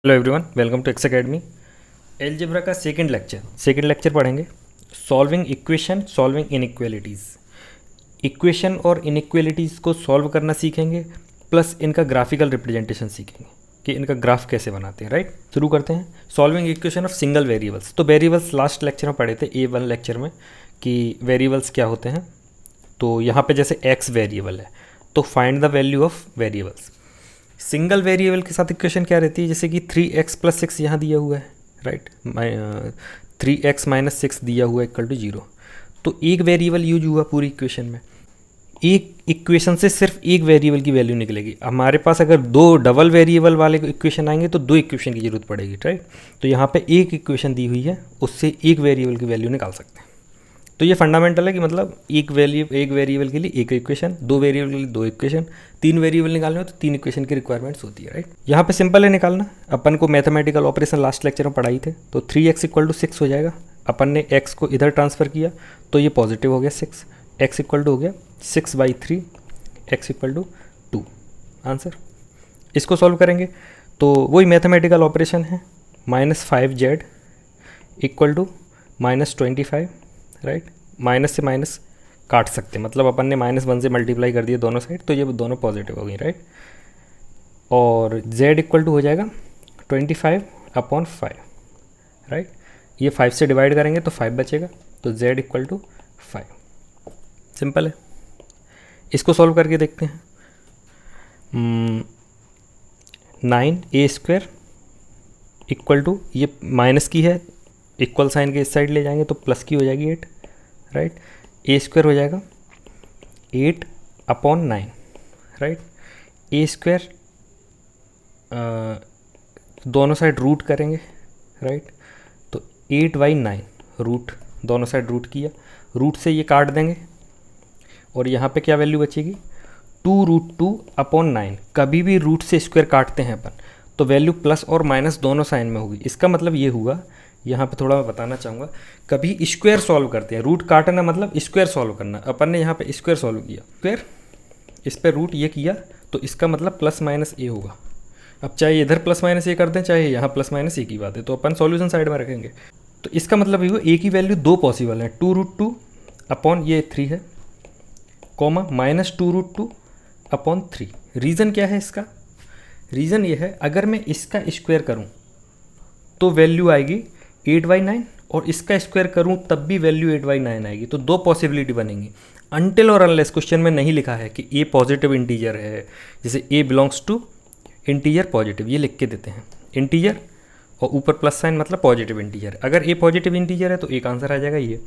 Hello everyone, welcome to X academy. Algebra का second lecture पढ़ेंगे। Solving equations, solving inequalities. Equation और inequalities को solve करना सीखेंगे, प्लस इनका ग्राफिकल रिप्रेजेंटेशन सीखेंगे कि इनका ग्राफ कैसे बनाते हैं। राइट, शुरू करते हैं। Solving equation of single variables. तो वेरिएबल्स लास्ट लेक्चर में पढ़े थे, A1 लेक्चर में, कि वेरिएबल्स क्या होते हैं। तो यहाँ पे जैसे x वेरिएबल है तो find the value of variables. Single variable के साथ इक्वेशन क्या रहती है, जैसे कि 3x + 6 यहाँ दिया हुआ है, राइट। 3x - 6 दिया हुआ है इक्वल टू 0। तो एक वेरिएबल यूज हुआ पूरी इक्वेशन में। एक इक्वेशन से सिर्फ एक वेरिएबल की वैल्यू निकलेगी। हमारे पास अगर दो डबल वेरिएबल वाले इक्वेशन आएंगे तो दो इक्वेशन की जरूरत पड़ेगी, राइट। तो यहाँ पे एक इक्वेशन दी हुई है, उससे एक वेरिएबल की वैल्यू निकाल सकते हैं। तो ये फंडामेंटल है कि मतलब एक वेरिएबल के लिए एक इक्वेशन, दो वेरिएबल के लिए दो इक्वेशन, तीन वेरिएबल निकालने हो तो तीन इक्वेशन की रिक्वायरमेंट्स होती है, राइट। यहाँ पे सिंपल है निकालना। अपन को मैथमेटिकल ऑपरेशन लास्ट लेक्चर में पढ़ाई थे। तो 3x = 6 हो जाएगा। अपन ने x को इधर ट्रांसफ़र किया तो ये पॉजिटिव हो गया 6। x = हो गया 6/3, x = 2 आंसर। इसको सॉल्व करेंगे तो वही मैथमेटिकल ऑपरेशन है। -5z = -25, right. माइनस से माइनस काट सकते हैं, मतलब अपन ने -1 से मल्टीप्लाई कर दिया दोनों साइड, तो ये दोनों पॉजिटिव हो गई, राइट। और z = हो जाएगा 25/5, राइट। ये 5 से डिवाइड करेंगे तो 5 बचेगा, तो z = 5। सिंपल है। इसको सॉल्व करके देखते हैं। 9a² = ये माइनस की है, इक्वल साइन के इस साइड ले जाएंगे तो प्लस की हो जाएगी 8, राइट। a² हो जाएगा 8/9, राइट। a² दोनों साइड रूट करेंगे, राइट। तो 8/9 रूट, दोनों साइड रूट किया, रूट से ये काट देंगे और यहाँ पे क्या वैल्यू बचेगी 2√2/9। कभी भी रूट से स्क्वायर काटते हैं अपन तो वैल्यू प्लस और माइनस दोनों साइन में होगी। इसका मतलब ये हुआ, यहाँ पे थोड़ा मैं बताना चाहूँगा, कभी स्क्वायर सॉल्व करते हैं, रूट काटना मतलब स्क्वायर सॉल्व करना। अपन ने यहाँ पे स्क्वायर सॉल्व किया, स्क्वायर इस पे रूट ये किया, तो इसका मतलब +- a होगा। अब चाहे इधर +- a कर दें, चाहे यहाँ +- a की बात है, तो अपन सॉल्यूशन साइड में रखेंगे। तो इसका मतलब ये हुआ a की वैल्यू दो पॉसिबल है, 2√2/3 है, कॉमा -2√2/3। रीज़न क्या है इसका? रीज़न ये है, अगर मैं इसका स्क्वायर करूँ तो वैल्यू आएगी 8/9 और इसका स्क्वायर करूं तब भी वैल्यू 8/9 आएगी। तो दो पॉसिबिलिटी बनेंगी। अनटिल और अनलेस क्वेश्चन में नहीं लिखा है कि a पॉजिटिव इंटीजर है, जैसे a belongs to integer positive, ये लिख के देते हैं इंटीजर और ऊपर प्लस साइन मतलब पॉजिटिव इंटीजर। अगर a पॉजिटिव इंटीजर है तो एक आंसर आ जाएगा ये।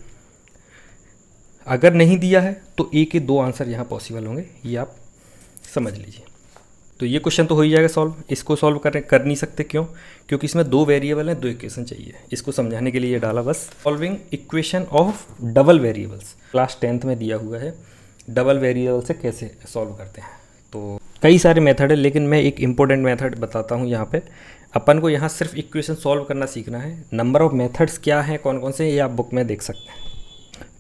अगर नहीं दिया है तो a के दो आंसर यहाँ पॉसिबल होंगे, ये आप समझ लीजिए। तो ये क्वेश्चन तो हो ही जाएगा सॉल्व। इसको सॉल्व कर नहीं सकते, क्यों? क्योंकि इसमें दो वेरिएबल हैं, दो इक्वेशन चाहिए। इसको समझाने के लिए ये डाला बस। Solving equation of double variables, class 10th में दिया हुआ है। डबल वेरिएबल से कैसे सॉल्व करते हैं, तो कई सारे मेथड है, लेकिन मैं एक इंपॉर्टेंट मेथड बताता हूँ यहाँ पे। अपन को यहाँ सिर्फ इक्वेशन सॉल्व करना सीखना है। नंबर ऑफ मेथड्स क्या हैं, कौन कौन से, ये आप बुक में देख सकते हैं।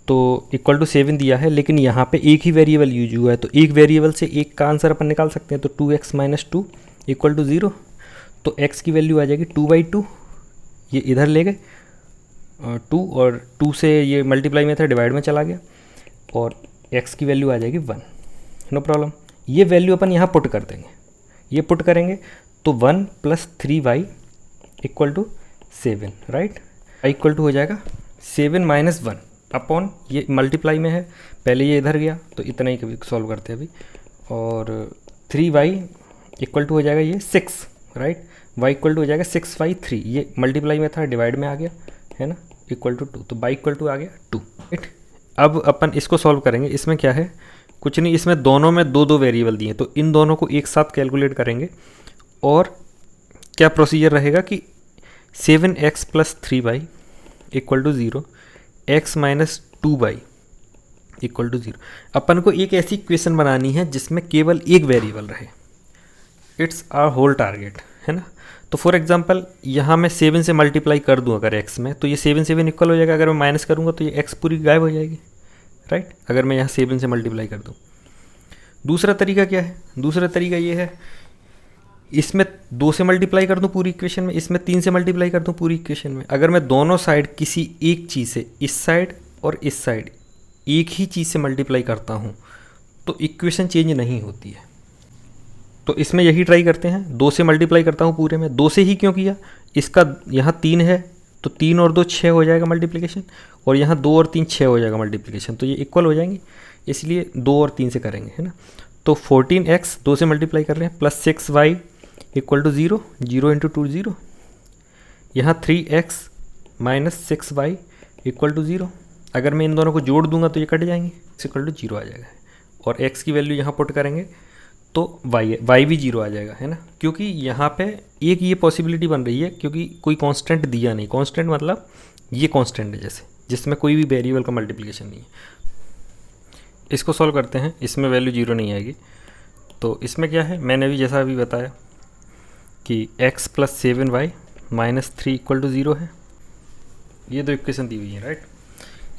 तो =7 दिया है, लेकिन यहाँ पे एक ही वेरिएबल यूज हुआ है, तो एक वेरिएबल से एक का आंसर अपन निकाल सकते हैं। तो 2x - 2 = 0। तो x की वैल्यू आ जाएगी 2/2, ये इधर ले गए 2 और 2 से ये मल्टीप्लाई में था, डिवाइड में चला गया, और x की वैल्यू आ जाएगी 1। No problem. ये वैल्यू अपन यहाँ पुट कर देंगे, ये पुट करेंगे तो 1 + 3y = 7, राइट। y = हो जाएगा 7 - 1 अपॉन, ये मल्टीप्लाई में है, पहले ये इधर गया तो इतना ही कभी सॉल्व करते हैं अभी। और 3y = हो जाएगा ये 6, राइट। y = हो जाएगा 6/3, ये मल्टीप्लाई में था, डिवाइड में आ गया है ना, =2, तो y = आ गया 2, राइट। अब अपन इसको सॉल्व करेंगे। इसमें क्या है, कुछ नहीं, इसमें दोनों में दो दो वेरिएबल दिए, तो इन दोनों को एक साथ कैलकुलेट करेंगे। और क्या प्रोसीजर रहेगा कि 7x + 3y = 0, x - 2y = 0। अपन को एक ऐसी इक्वेशन बनानी है जिसमें केवल एक वेरिएबल रहे। इट्स आवर होल टारगेट, है ना। तो फॉर एग्जांपल यहाँ मैं 7 से मल्टीप्लाई कर दूँ अगर x में, तो ये 7 इक्वल हो जाएगा। अगर मैं माइनस करूँगा तो ये x पूरी गायब हो जाएगी, राइट। अगर मैं यहाँ 7 से मल्टीप्लाई कर दूँ। दूसरा तरीका क्या है? दूसरा तरीका ये है, इसमें 2 से मल्टीप्लाई कर दूँ पूरी इक्वेशन में, इसमें 3 से मल्टीप्लाई कर दूँ पूरी इक्वेशन में। अगर मैं दोनों साइड किसी एक चीज़ से, इस साइड और इस साइड एक ही चीज़ से मल्टीप्लाई करता हूँ तो इक्वेशन चेंज नहीं होती है। तो इसमें यही ट्राई करते हैं, 2 से मल्टीप्लाई करता हूँ पूरे में। 2 से ही क्यों किया, इसका यहाँ 3 है तो 3 और 2 6 हो जाएगा मल्टीप्लिकेशन, और यहाँ 2 और 3 6 हो जाएगा मल्टीप्लिकेशन, तो ये इक्वल हो जाएंगे, इसलिए 2 और 3 से करेंगे, है ना। तो 14x 2 से मल्टीप्लाई कर रहे हैं plus 6y equal to 0, 0 into 2 0। यहाँ 3x minus 6y equal to 0। अगर मैं इन दोनों को जोड़ दूंगा तो ये कट जाएंगे, x इक्वल टू 0 आ जाएगा, और x की वैल्यू यहाँ पुट करेंगे तो y भी 0 आ जाएगा, है ना। क्योंकि यहाँ पे एक ये पॉसिबिलिटी बन रही है, क्योंकि कोई कांस्टेंट दिया नहीं। कांस्टेंट मतलब ये कांस्टेंट है जैसे, जिसमें कोई भी वेरिएबल का मल्टीप्लिकेशन नहीं है। इसको सॉल्व करते हैं, इसमें वैल्यू 0 नहीं आएगी। तो इसमें क्या है, मैंने भी जैसा अभी बताया कि x plus 7y minus 3 equal to 0 है। ये दो इक्वेशन दी हुई है, राइट।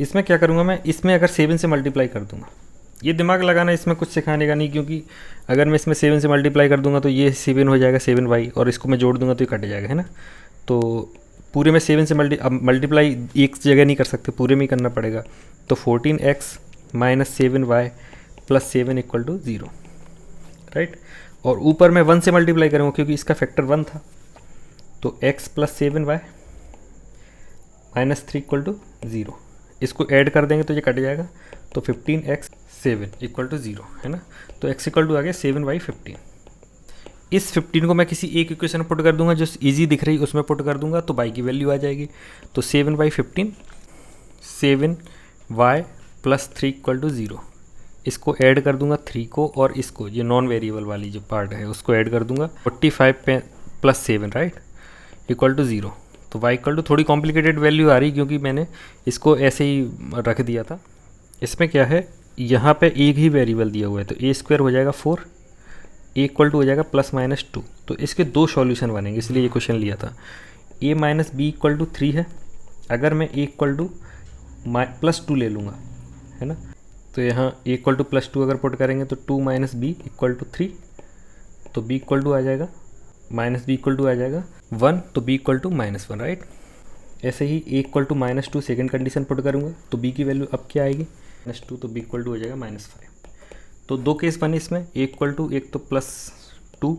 इसमें क्या करूँगा मैं, इसमें अगर 7 से मल्टीप्लाई कर दूँगा, ये दिमाग लगाना इसमें कुछ सिखाने का नहीं, क्योंकि अगर मैं इसमें 7 से मल्टीप्लाई कर दूंगा तो ये 7 हो जाएगा 7y, और इसको मैं जोड़ दूंगा तो ये कट जाएगा, है ना। तो पूरे में 7 से मल्टीप्लाई एक जगह नहीं कर सकते, पूरे में ही करना पड़ेगा। तो 14x minus 7y plus 7 equal to 0, right. और ऊपर मैं 1 से मल्टीप्लाई करूँगा क्योंकि इसका फैक्टर 1 था, तो x plus 7y minus 3 equal to 0। इसको ऐड कर देंगे तो ये कट जाएगा, तो 15x 7 इक्वल टू 0, है ना। तो x इक्वल टू आ गया 7y 15। इस 15 को मैं किसी एक इक्वेशन में पुट कर दूंगा, जो इजी दिख रही उसमें पुट कर दूंगा तो y की वैल्यू आ जाएगी। तो 7y 15, 7y plus 3 equal to 0। इसको ऐड कर दूंगा 3 को, और इसको ये नॉन वेरिएबल वाली जो पार्ट है उसको ऐड कर दूंगा, 45 प्लस 7, राइट, इक्वल टू 0। तो y इक्वल टू, थोड़ी कॉम्प्लिकेटेड वैल्यू आ रही क्योंकि मैंने इसको ऐसे ही रख दिया था। इसमें क्या है, यहाँ पे एक ही वेरिएबल दिया हुआ है, तो a स्क्वायर हो जाएगा 4, a इक्वल टू हो जाएगा प्लस माइनस 2। तो इसके दो सॉल्यूशन बनेंगे, इसलिए ये क्वेश्चन लिया था। a minus B equal to 3 है। अगर मैं a इक्वल टू प्लस 2 ले लूँगा, है ना, तो यहाँ a इक्वल टू प्लस 2 अगर पुट करेंगे तो 2 माइनस बी इक्वल टू 3, तो b इक्वल टू आ जाएगा माइनस बी इक्वल टू आ जाएगा 1, तो b equal to minus 1, right. ऐसे ही a equal to minus 2 second condition put करूँगा तो b की वैल्यू अब क्या आएगी, माइनस 2, तो b इक्वल टू हो जाएगा माइनस 5। तो दो केस बने इसमें, a इक्वल टू, एक तो प्लस 2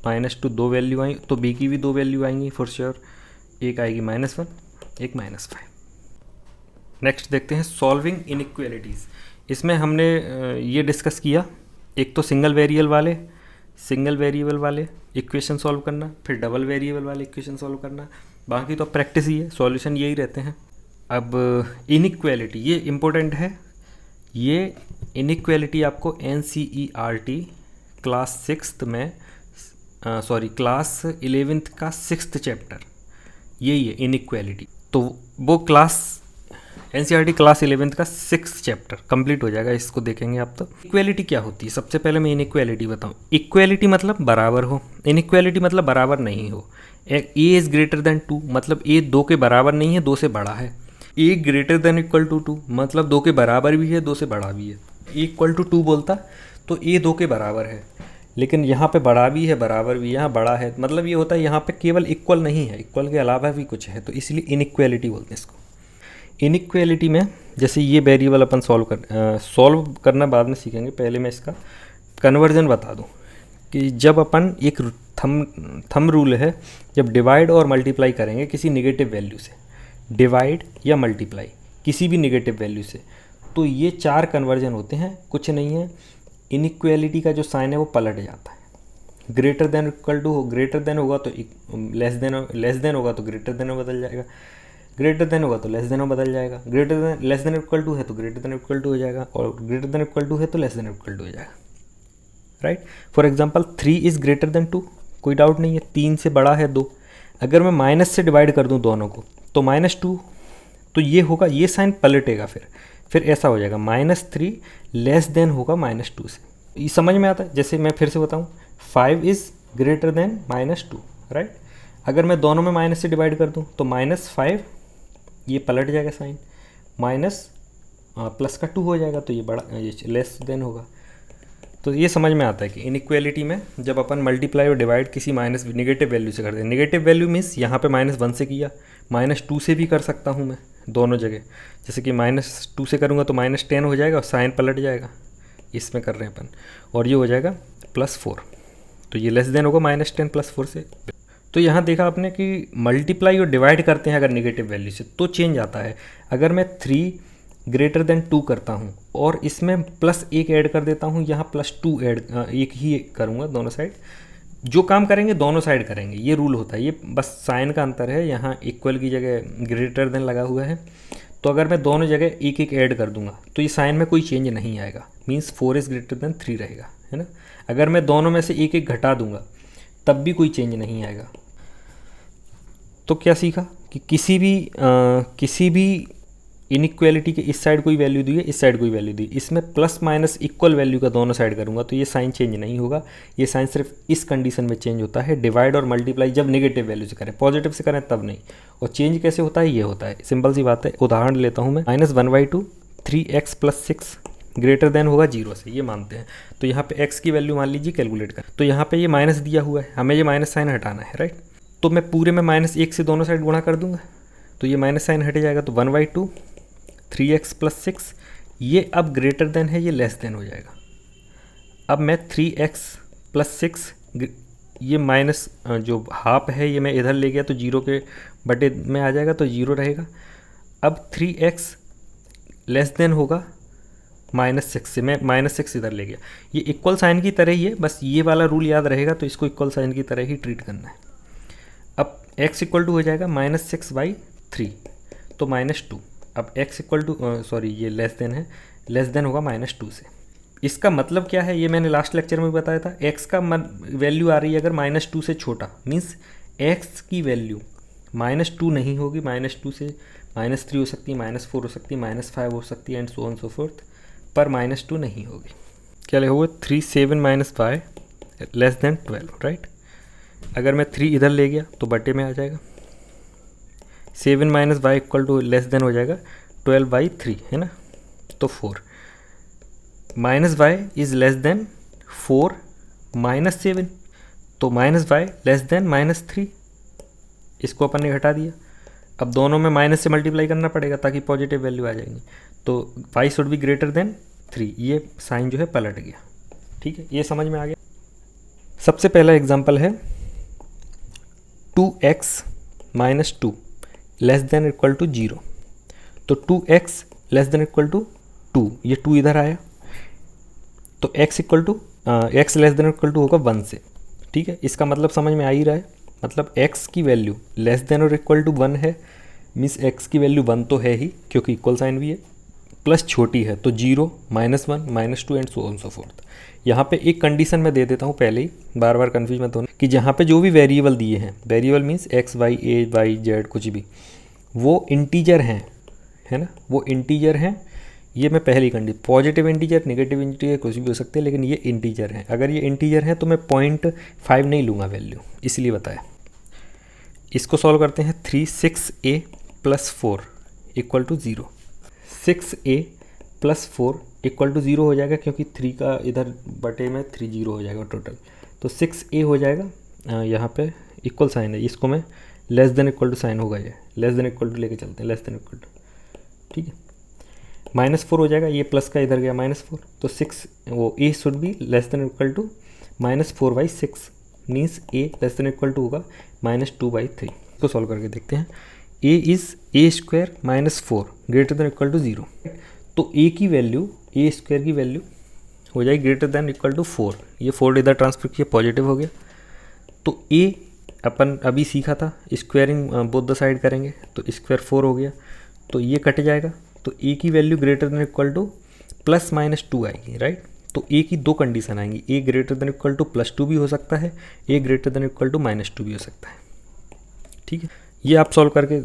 माइनस 2, दो वैल्यू आई, तो b की भी दो वैल्यू आएंगी फॉर श्योर, एक आएगी माइनस 1, एक माइनस 5। नेक्स्ट देखते हैं सॉल्विंग इनइक्वालिटीज़। इसमें हमने ये डिस्कस किया, एक तो सिंगल वेरिएबल वाले इक्वेशन सॉल्व करना, फिर डबल वेरिएबल वाले इक्वेशन सॉल्व करना, बाकी तो प्रैक्टिस ही है, सॉल्यूशन यही रहते हैं। अब इनइक्वालिटी, ये इम्पोर्टेंट है। ये इनइक्वालिटी आपको NCERT क्लास 6th में क्लास 11th का 6th चैप्टर, यही है इनइक्वालिटी। तो वो NCERT क्लास 11th का 6th चैप्टर कंप्लीट हो जाएगा, इसको देखेंगे आप। तो इक्वालिटी क्या होती है, सबसे पहले मैं इनइक्वालिटी बताऊँ। इक्वालिटी मतलब बराबर हो, इनइक्वालिटी मतलब बराबर नहीं हो। a इज़ ग्रेटर देन 2 मतलब a 2 के बराबर नहीं है, 2 से बड़ा है। a greater than equal to 2 मतलब 2 के बराबर भी है, 2 से बड़ा भी है। a इक्वल टू 2 बोलता तो a 2 के बराबर है, लेकिन यहाँ पे बड़ा भी है, बराबर भी, यहाँ बड़ा है, मतलब ये होता है यहाँ पे केवल इक्वल नहीं है, इक्वल के अलावा भी कुछ है, तो इसलिए इनइक्वालिटी बोलते हैं इसको। इनइक्वालिटी में जैसे ये वेरिएबल अपन सॉल्व करना बाद में सीखेंगे, पहले मैं इसका कन्वर्जन बता दूँ कि जब अपन एक थंब रूल है, जब डिवाइड और मल्टीप्लाई करेंगे किसी नेगेटिव वैल्यू से, डिवाइड या मल्टीप्लाई किसी भी नेगेटिव वैल्यू से, तो ये 4 कन्वर्जन होते हैं, कुछ नहीं है। इनइक्वालिटी का जो साइन है वो पलट जाता है। Greater than equal to, greater than होगा तो लेस देन होगा तो ग्रेटर देन बदल जाएगा, ग्रेटर देन होगा तो लेस देन बदल जाएगा, greater than less than equal to है तो ग्रेटर देन इक्वल टू हो जाएगा, और ग्रेटर देन इक्वल टू है तो लेस देन इक्वल टू हो जाएगा, right. For example 3 is greater than 2, कोई डाउट नहीं है, 3 से बड़ा है 2। अगर मैं माइनस से डिवाइड कर दूं दोनों को तो -2, तो ये होगा, ये साइन पलटेगा, फिर ऐसा हो जाएगा -3 लेस देन होगा -2 से। ये समझ में आता है। जैसे मैं फिर से बताऊं, 5 इज़ ग्रेटर देन -2, राइट। अगर मैं दोनों में माइनस से डिवाइड कर दूं तो -5, ये पलट जाएगा साइन, माइनस प्लस का 2 हो जाएगा, तो ये बड़ा, ये लेस देन होगा। तो ये समझ में आता है कि इनइक्वालिटी में जब अपन मल्टीप्लाई और डिवाइड किसी माइनस नेगेटिव वैल्यू से करते हैं, नेगेटिव वैल्यू मीन्स यहाँ पे -1 से किया, -2 से भी कर सकता हूँ मैं दोनों जगह। जैसे कि -2 से करूँगा तो -10 हो जाएगा और साइन पलट जाएगा, इसमें कर रहे हैं अपन, और ये हो जाएगा +4, तो ये लेस देन होगा -10 +4 से। तो यहाँ देखा आपने कि मल्टीप्लाई और डिवाइड करते हैं अगर नेगेटिव वैल्यू से तो चेंज आता है। अगर मैं 3 > 2 करता हूँ और इसमें +1 ऐड कर देता हूँ, यहाँ +2 ऐड, एक ही करूँगा दोनों साइड, जो काम करेंगे दोनों साइड करेंगे, ये रूल होता है। ये बस साइन का अंतर है, यहाँ इक्वल की जगह > लगा हुआ है। तो अगर मैं दोनों जगह एक एक ऐड कर दूंगा तो ये साइन में कोई चेंज नहीं आएगा, मीन्स 4 > 3 रहेगा, है ना। अगर मैं दोनों में से एक एक घटा दूंगा तब भी कोई चेंज नहीं आएगा। तो क्या सीखा कि किसी भी इनइक्वालिटी के इस साइड कोई वैल्यू दी है, इस साइड कोई वैल्यू दी, इसमें प्लस माइनस इक्वल वैल्यू का दोनों साइड करूंगा तो ये साइन चेंज नहीं होगा। ये साइन सिर्फ इस कंडीशन में चेंज होता है, डिवाइड और मल्टीप्लाई जब नेगेटिव वैल्यू से करें, पॉजिटिव से करें तब नहीं। और चेंज कैसे होता है, ये होता है, सिंपल सी बात है। उदाहरण लेता हूँ मैं, -1/2 3x + 6 > होगा 0 से, ये मानते हैं। तो यहाँ पे x की वैल्यू मान लीजिए कैलकुलेट कर, तो यहाँ पे ये माइनस दिया हुआ है, हमें ये माइनस साइन हटाना है, राइट। तो मैं पूरे में -1 से दोनों साइड गुणा कर दूंगा तो ये माइनस साइन हट जाएगा। तो 1/2 3x + 6, ये अब ग्रेटर देन है, ये लेस देन हो जाएगा। अब मैं 3x + 6, ये माइनस जो हाफ है ये मैं इधर ले गया तो 0 के बटे में आ जाएगा तो 0 रहेगा। अब 3x लेस देन होगा -6 से, मैं -6 इधर ले गया। ये इक्वल साइन की तरह ही है, बस ये वाला रूल याद रहेगा, तो इसको इक्वल साइन की तरह ही ट्रीट करना है। अब x = हो जाएगा -6/3, तो -2। अब x = ये लेस देन है, लेस देन होगा -2 से। इसका मतलब क्या है, ये मैंने लास्ट लेक्चर में बताया था। x का वैल्यू आ रही है अगर -2 से छोटा, मीन्स x की वैल्यू -2 नहीं होगी, -2 से -3 हो सकती है, -4 हो सकती है, -5 हो सकती है, and so on so fourth, पर -2 नहीं होगी। क्या लिखोगे, 3 7 - 5 लेस देन 12, राइट। अगर मैं 3 इधर ले गया तो बटे में आ जाएगा, 7 - y = लेस देन हो जाएगा 12/3, है ना। तो 4 -y इज़ लेस देन 4 - 7, तो -y लेस देन -3, इसको अपन ने घटा दिया। अब दोनों में माइनस से मल्टीप्लाई करना पड़ेगा ताकि पॉजिटिव वैल्यू आ जाएंगी। तो y शुड बी > 3, ये साइन जो है पलट गया, ठीक है, ये समझ में आ गया। सबसे पहला एग्जांपल है 2x - 2 लेस देन = 0। तो 2x लेस देन = 2, ये 2 इधर आया, तो x लेस देन = होगा 1 से, ठीक है। इसका मतलब समझ में आ ही रहा है, मतलब x की वैल्यू लेस देन और = 1 है, मीन्स x की वैल्यू 1 तो है ही क्योंकि इक्वल साइन भी है, प्लस छोटी है तो 0 -1 -2 and so on so fourth. यहाँ पे एक कंडीशन मैं दे देता हूँ पहले ही, बार बार कन्फ्यूज मत होना, कि जहाँ पे जो भी वेरिएबल दिए हैं, variable means x y a y z कुछ भी, वो इंटीजर हैं, है ना, वो इंटीजर हैं। ये मैं पहली condition, positive integer negative integer कुछ भी हो सकते हैं, लेकिन ये इंटीजर हैं। अगर ये इंटीजर हैं तो मैं 0.5 नहीं लूँगा वैल्यू, इसलिए बताया। इसको सॉल्व करते हैं, 6a + 4 = 0, 6a + 4 = 0 हो जाएगा क्योंकि 3 का इधर बटे में 3 0 हो जाएगा टोटल। तो 6a हो जाएगा, यहाँ पे इक्वल साइन है, इसको मैं लेस देन = साइन होगा, ये लेस देन = लेके चलते हैं, लेस देन = ठीक है। -4 हो जाएगा, ये प्लस का इधर गया -4, तो 6 वो a should be less than = -4/6, means a less than = होगा -2/3। इसको सॉल्व करके देखते हैं। a इज़ a² - 4 > 0, तो a की वैल्यू a² की वैल्यू हो जाएगी > 4, ये 4 इधर ट्रांसफर किया, पॉजिटिव हो गया। तो a अपन अभी सीखा था, स्क्वायरिंग बोथ द साइड करेंगे तो स्क्वायर 4 हो गया, तो ये कट जाएगा, तो a की वैल्यू > ±2 आएगी, राइट। तो a की दो कंडीशन आएंगी, a > +2 भी हो सकता है, a > -2 भी हो सकता है, ठीक है। ये आप सॉल्व करके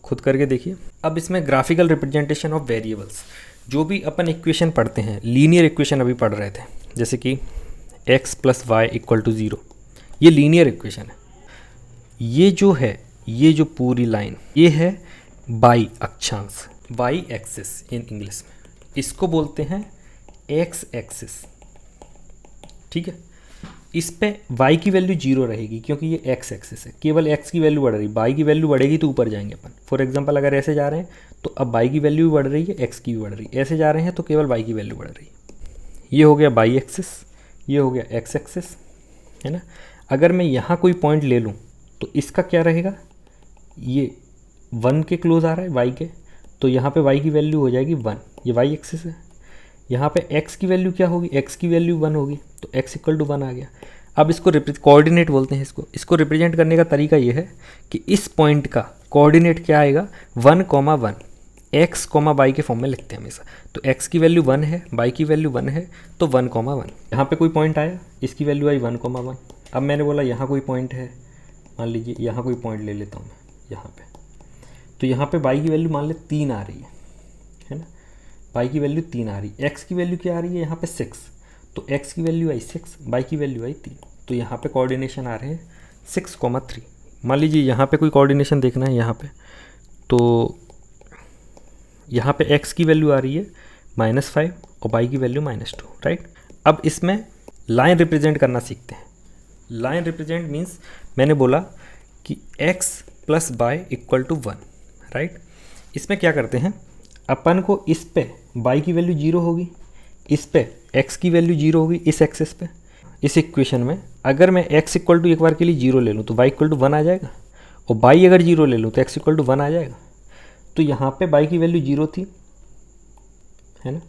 खुद करके देखिए। अब इसमें ग्राफिकल रिप्रेजेंटेशन ऑफ वेरिएबल्स, जो भी अपन इक्वेशन पढ़ते हैं, लीनियर इक्वेशन अभी पढ़ रहे थे, जैसे कि x + y = 0, ये लीनियर इक्वेशन है। ये जो है, ये जो पूरी लाइन, ये है बाई अक्षांश, y एक्सिस इन इंग्लिश में, इसको बोलते हैं x एक्सिस, ठीक है। इस पे y की वैल्यू 0 रहेगी क्योंकि ये x एक्सिस है, केवल x की वैल्यू बढ़ रही, y की वैल्यू बढ़ेगी तो ऊपर जाएंगे अपन। फॉर एग्जांपल अगर ऐसे जा रहे हैं तो अब y की वैल्यू भी बढ़ रही है, x की भी बढ़ रही है। ऐसे जा रहे हैं तो केवल y की वैल्यू बढ़ रही है। ये हो गया y एक्सिस, ये हो गया x एक्सिस, है ना। अगर मैं यहाँ कोई पॉइंट ले लूँ तो इसका क्या रहेगा, ये 1 के क्लोज आ रहा है y के, तो यहाँ पे y की वैल्यू हो जाएगी 1, ये y एक्सिस है। यहाँ पे x की वैल्यू क्या होगी, x की वैल्यू 1 होगी, तो x इक्वल टू 1 आ गया। अब इसको कोऑर्डिनेट बोलते हैं इसको रिप्रेजेंट करने का तरीका ये है कि इस पॉइंट का कोऑर्डिनेट क्या आएगा, 1,1 x, y के फॉर्म में लिखते हैं हमेशा। तो x की वैल्यू 1 है, y की वैल्यू 1 है, तो 1,1। यहाँ पे कोई पॉइंट आया, इसकी वैल्यू आई 1,1। अब मैंने बोला यहाँ कोई पॉइंट है, मान लीजिए यहाँ कोई पॉइंट ले लेता हूँ मैं यहाँ पे, तो यहाँ पे y की वैल्यू मान ले 3 आ रही है ना, y की वैल्यू 3 आ रही है। x की वैल्यू क्या आ रही है यहाँ पे 6, तो x की वैल्यू आई 6, y की वैल्यू आई 3, तो यहाँ पे कोऑर्डिनेशन आ रहे हैं 6,3। मान लीजिए यहाँ पे कोई कोऑर्डिनेशन देखना है यहाँ पे, तो यहाँ पे x की वैल्यू आ रही है -5 और y की वैल्यू -2, राइट। अब इसमें लाइन रिप्रेजेंट करना सीखते हैं। लाइन रिप्रेजेंट मीन्स मैंने बोला कि x + y = 1, राइट। इसमें क्या करते हैं अपन को, इस पे y की वैल्यू 0 होगी, इस पे x की वैल्यू 0 होगी, इस एक्सिस पे। इस इक्वेशन में अगर मैं x = एक बार के लिए 0 ले लूँ तो y = 1 आ जाएगा, और y अगर 0 ले लूँ तो x = 1 आ जाएगा। तो यहाँ पे y की वैल्यू 0 थी, है ना,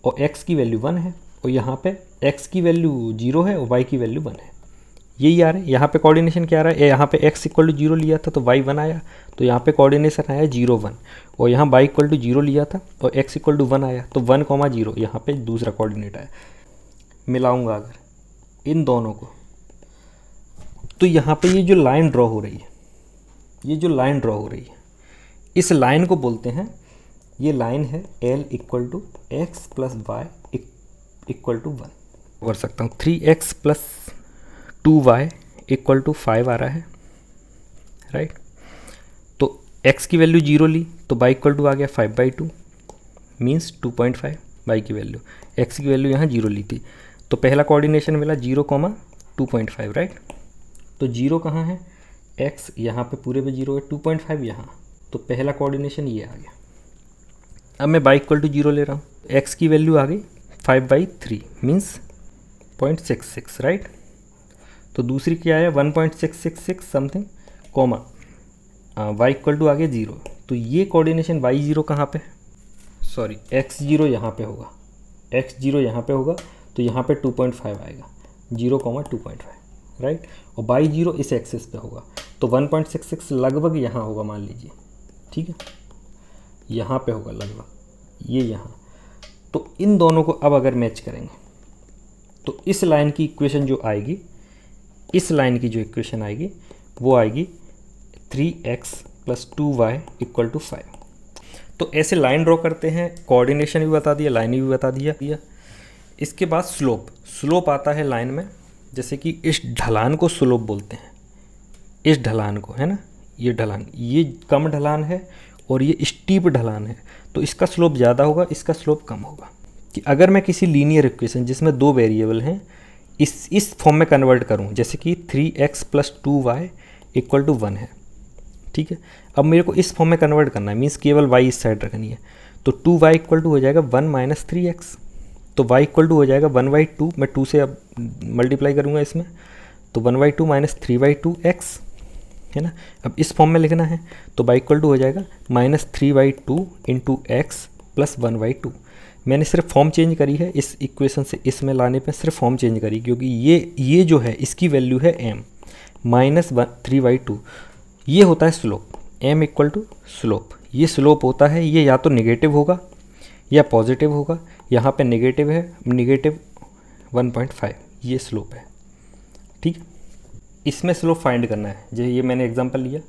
और x की वैल्यू 1 है, और यहाँ पे x की वैल्यू 0 है और y की वैल्यू 1 है। यही आ रहा है। यहाँ पे कोऑर्डिनेशन क्या आ रहा है, यहाँ पे x = 0 लिया था तो y 1 आया, तो यहाँ पे कोऑर्डिनेशन आया 0, 1, और यहाँ y = 0 लिया था और x = 1 आया, तो 1, 0 यहाँ पे दूसरा कोऑर्डिनेट आया। मिलाऊंगा अगर इन दोनों को, तो यहाँ पे ये जो लाइन ड्रॉ हो रही है, ये जो लाइन ड्रॉ हो रही है, इस लाइन को बोलते हैं, ये लाइन है L = x + y = 1। कर सकता हूँ 3x + 2y = 5 आ रहा है, राइट। तो x की वैल्यू 0 ली तो y = आ गया 5/2 मीन्स 2.5 y की वैल्यू, x की वैल्यू यहाँ 0 ली थी, तो पहला कोऑर्डिनेशन मिला 0, 2.5, राइट। तो 0 कहाँ है, x यहाँ पे पूरे पे 0 है, 2.5 यहाँ, तो पहला कोऑर्डिनेशन ये आ गया। अब मैं y = 0 ले रहा हूँ, x की वैल्यू आ गई 5/3 मीन्स 0.66, राइट। तो दूसरी क्या आया 1.666 समथिंग, कॉमा y = आ गया 0, तो ये कोऑर्डिनेशन y0 कहाँ पे, सॉरी x0 यहाँ पे होगा, x0 यहाँ पे होगा, तो यहाँ पे 2.5 आएगा, 0, 2.5, राइट। और y0 इस एक्सिस पे होगा, तो 1.66 लगभग यहाँ होगा मान लीजिए, ठीक है, यहाँ पे होगा लगभग, ये यहाँ। तो इन दोनों को अब अगर मैच करेंगे तो इस लाइन की इक्वेशन जो आएगी, इस लाइन की जो इक्वेशन आएगी वो आएगी 3x + 2y = 5। तो ऐसे लाइन ड्रॉ करते हैं, कोऑर्डिनेशन भी बता दिया, लाइन भी बता दिया। इसके बाद स्लोप आता है लाइन में, जैसे कि इस ढलान को स्लोप बोलते हैं, इस ढलान को, है ना, ये ढलान, ये कम ढलान है और ये स्टीप ढलान है, तो इसका स्लोप ज़्यादा होगा, इसका स्लोप कम होगा। कि अगर मैं किसी लीनियर इक्वेशन जिसमें 2 वेरिएबल हैं इस फॉर्म में कन्वर्ट करूं, जैसे कि 3x + 2y = 1 है, ठीक है। अब मेरे को इस फॉर्म में कन्वर्ट करना है, मीन्स केवल y इस साइड रखनी है, तो 2y = हो जाएगा 1 - 3x, तो y = हो जाएगा 1/2, मैं 2 से अब मल्टीप्लाई करूँगा इसमें, तो 1/2 - 3/2x, है ना। अब इस फॉर्म में लिखना है तो y = हो जाएगा -3/2 × x + 1/2। मैंने सिर्फ फॉर्म चेंज करी है, इस इक्वेशन से इसमें लाने पे सिर्फ फॉर्म चेंज करी, क्योंकि ये जो है इसकी वैल्यू है m -3/2, ये होता है स्लोप, m = स्लोप। ये स्लोप होता है, ये या तो नेगेटिव होगा या पॉजिटिव होगा, यहाँ पे नेगेटिव है, -1.5, ये स्लोप है, ठीक है। इसमें स्लोप फाइंड करना है, जैसे ये मैंने एग्जांपल लिया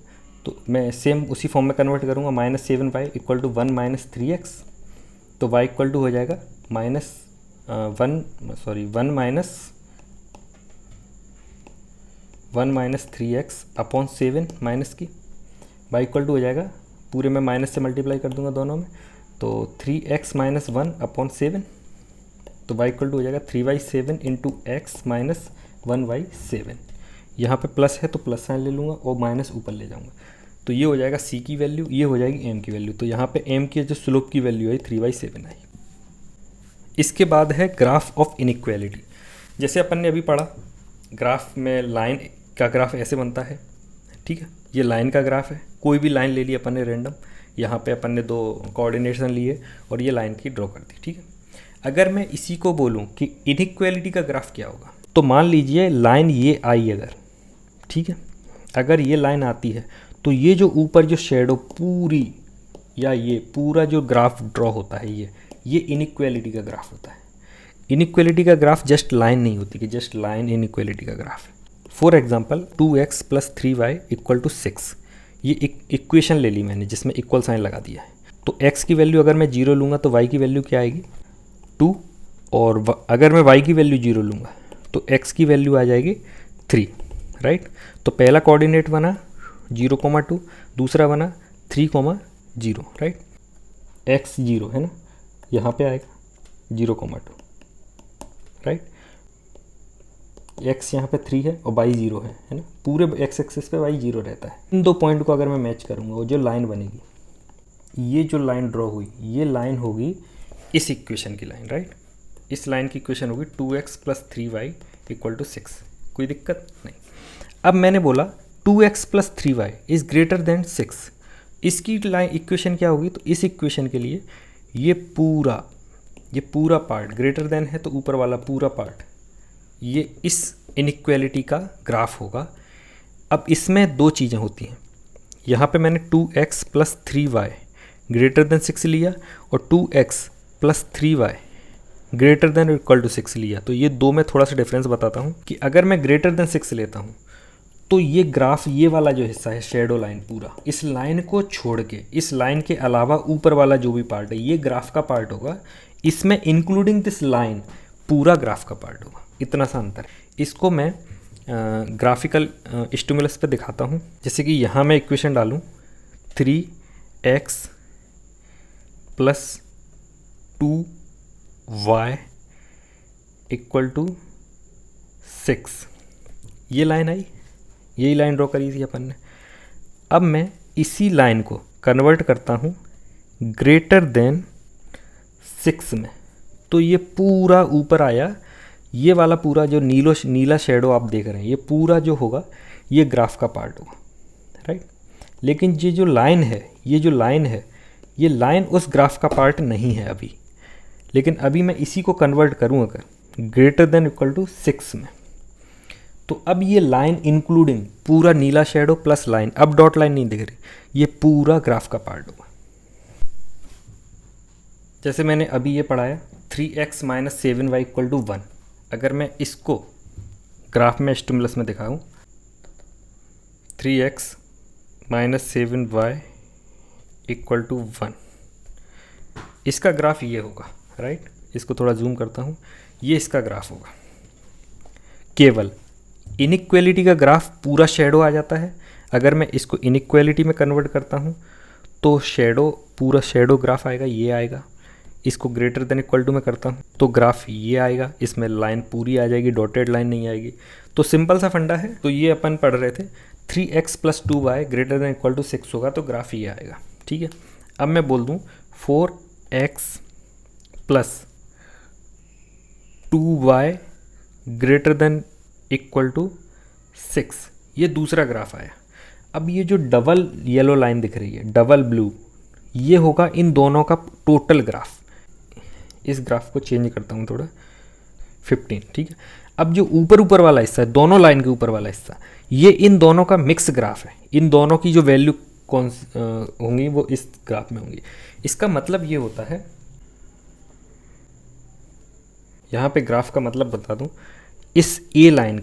तो मैं सेम उसी फॉर्म में कन्वर्ट करूँगा, -7y = 1 - 3x, तो y = हो जाएगा -1 - 3x/7 माइनस की, y = हो जाएगा, पूरे में माइनस से मल्टीप्लाई कर दूंगा दोनों में, तो 3x - 1/7, तो y इक्वल टू हो जाएगा 3y7 into x minus 1y7। यहाँ पे प्लस है तो प्लस साइन ले लूँगा और माइनस ऊपर ले जाऊँगा, तो ये हो जाएगा c की वैल्यू, ये हो जाएगी m की वैल्यू। तो यहाँ पे m की जो स्लोप की वैल्यू है 3y7 आई। इसके बाद है ग्राफ ऑफ इनइक्वालिटी। जैसे अपन ने अभी पढ़ा, ग्राफ में लाइन का ग्राफ ऐसे बनता है, ठीक है। ये लाइन का ग्राफ है, कोई भी लाइन ले ली अपन ने रैंडम, यहाँ पे अपन ने दो कोऑर्डिनेशन लिए और ये लाइन की ड्रॉ कर दी, ठीक है। अगर मैं इसी को बोलूँ कि इनइक्वालिटी का ग्राफ क्या होगा, तो मान लीजिए लाइन ये आई अगर, ठीक है, अगर ये लाइन आती है तो ये जो ऊपर जो शेडो पूरी या ये पूरा जो ग्राफ ड्रॉ होता है ये इनइक्वालिटी का ग्राफ होता है। इनइक्वालिटी का ग्राफ जस्ट लाइन नहीं होती कि जस्ट लाइन इनइक्वालिटी का ग्राफ है। For example 2x plus 3y equal to 6, ये इक्वेशन ले ली मैंने जिसमें इक्वल साइन लगा दिया है। तो x की वैल्यू अगर मैं 0 लूँगा तो y की वैल्यू क्या आएगी 2, और अगर मैं y की वैल्यू 0 लूँगा तो x की वैल्यू आ जाएगी 3, राइट। तो पहला कोऑर्डिनेट बना 0,2, दूसरा बना 3,0, राइट। x 0 है ना, यहाँ पे आएगा 0,2, राइट। x यहाँ पे 3 है और y 0 है ना, पूरे x एक्सिस पे y 0 रहता है। इन दो पॉइंट को अगर मैं मैच करूँगा, वो जो लाइन बनेगी, ये जो लाइन ड्रॉ हुई, ये लाइन होगी इस इक्वेशन की लाइन, राइट। इस लाइन की इक्वेशन होगी 2x plus 3y equal to 6। कोई दिक्कत नहीं। अब मैंने बोला 2x plus 3y is greater than 6, इसकी लाइन इक्वेशन क्या होगी, तो इस इक्वेशन के लिए ये पूरा पार्ट ग्रेटर देन है, तो ऊपर वाला पूरा पार्ट ये इस इनइक्वालिटी का ग्राफ होगा। अब इसमें दो चीज़ें होती हैं, यहाँ पे मैंने 2x plus 3y greater then 6 लिया और 2x plus 3y greater than equal to 6 लिया। तो ये दो में थोड़ा सा डिफरेंस बताता हूँ कि अगर मैं ग्रेटर देन 6 लेता हूँ तो ये ग्राफ, ये वाला जो हिस्सा है शेडो लाइन, पूरा इस लाइन को छोड़ के, इस लाइन के अलावा ऊपर वाला जो भी पार्ट है ये ग्राफ का पार्ट होगा, इसमें इंक्लूडिंग दिस लाइन पूरा ग्राफ का पार्ट होगा। इतना सा अंतर। इसको मैं ग्राफिकल स्टिमुलस पे दिखाता हूँ। जैसे कि यहाँ मैं इक्वेशन डालूँ 3x plus 2y equal to 6, ये लाइन आई, यही लाइन ड्रॉ करी थी अपन ने। अब मैं इसी लाइन को कन्वर्ट करता हूँ ग्रेटर देन 6 में, तो ये पूरा ऊपर आया, ये वाला पूरा जो नीला शेडो आप देख रहे हैं, ये पूरा जो होगा ये ग्राफ का पार्ट होगा, राइट। लेकिन ये जो लाइन है, ये लाइन उस ग्राफ का पार्ट नहीं है अभी। लेकिन अभी मैं इसी को कन्वर्ट करूँ अगर ग्रेटर देन इक्वल टू 6 में, तो अब ये लाइन इंक्लूडिंग पूरा नीला शेडो प्लस लाइन, अब डॉट लाइन नहीं दिख रही, ये पूरा ग्राफ का पार्ट होगा। जैसे मैंने अभी ये पढ़ाया 3x minus 7y equal to 1, अगर मैं इसको ग्राफ में स्टिमुलस में दिखाऊँ 3x minus 7y equal to 1, इसका ग्राफ ये होगा, राइट। इसको थोड़ा जूम करता हूँ, ये इसका ग्राफ होगा। केवल इनइक्वालिटी का ग्राफ पूरा शेडो आ जाता है। अगर मैं इसको इनइक्वालिटी में कन्वर्ट करता हूँ तो पूरा शेडो ग्राफ आएगा, ये आएगा। इसको ग्रेटर देन इक्वल टू में करता हूँ तो ग्राफ ये आएगा, इसमें लाइन पूरी आ जाएगी, डॉटेड लाइन नहीं आएगी। तो सिंपल सा फंडा है। तो ये अपन पढ़ रहे थे 3x plus 2y greater than equal to 6 होगा तो ग्राफ ये आएगा, ठीक है। अब मैं बोल दूँ 4x plus 2y greater than equal to 6, ये दूसरा ग्राफ आया। अब ये जो डबल येलो लाइन दिख रही है, डबल ब्लू, ये होगा इन दोनों का टोटल ग्राफ। इस ग्राफ को चेंज करता हूँ थोड़ा 15, ठीक है। अब जो ऊपर वाला हिस्सा है, दोनों लाइन के ऊपर वाला हिस्सा, ये इन दोनों का मिक्स ग्राफ है। इन दोनों की जो वैल्यू कौन होंगी वो इस ग्राफ में होंगी। इसका मतलब ये होता है, यहाँ पे ग्राफ का मतलब बता दूँ, इस ए लाइन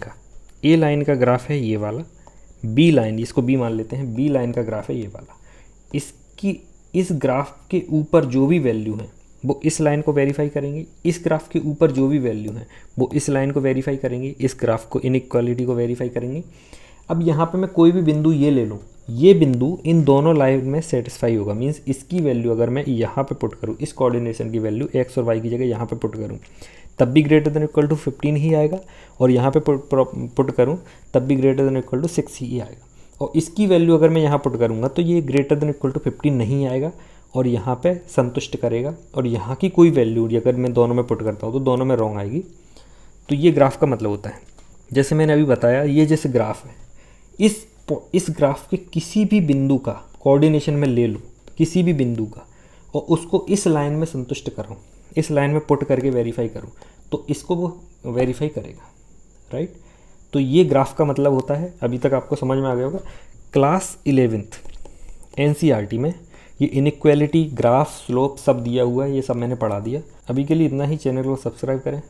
का ग्राफ है ये वाला, बी लाइन, इसको बी मान लेते हैं, बी लाइन का ग्राफ है ये वाला। इस ग्राफ के ऊपर जो भी वैल्यू है वो इस लाइन को वेरीफाई करेंगे, इस ग्राफ के ऊपर जो भी वैल्यू है वो इस लाइन को वेरीफाई करेंगे, इस ग्राफ को इनइक्वालिटी को वेरीफाई करेंगे। अब यहाँ पे मैं कोई भी बिंदु ये ले लूँ, ये बिंदु इन दोनों लाइन में सेटिस्फाई होगा। मीन्स इसकी वैल्यू अगर मैं यहाँ पे पुट करूँ, इस कोऑर्डिनेशन की वैल्यू x और y की जगह यहाँ पे पुट करूँ तब भी ग्रेटर देन इक्वल टू 15 ही आएगा, और यहाँ पे पुट करूँ तब भी ग्रेटर देन इक्वल टू 6 ही आएगा। और इसकी वैल्यू अगर मैं यहाँ पुट करूँगा तो ये ग्रेटर देन इक्वल टू 15 नहीं आएगा और यहाँ पे संतुष्ट करेगा, और यहाँ की कोई वैल्यू अगर मैं दोनों में पुट करता हूँ तो दोनों में रॉन्ग आएगी। तो ये ग्राफ का मतलब होता है, जैसे मैंने अभी बताया, ये जैसे ग्राफ है, इस ग्राफ के किसी भी बिंदु का कोऑर्डिनेशन में ले लूँ, किसी भी बिंदु का, और उसको इस लाइन में संतुष्ट करूँ, इस लाइन में पुट करके वेरीफाई करूँ, तो इसको वो वेरीफाई करेगा, राइट। तो ये ग्राफ का मतलब होता है। अभी तक आपको समझ में आ गया होगा। क्लास 11th NCERT में ये इनइक्वालिटी, ग्राफ, स्लोप सब दिया हुआ है, ये सब मैंने पढ़ा दिया। अभी के लिए इतना ही। चैनल को सब्सक्राइब करें।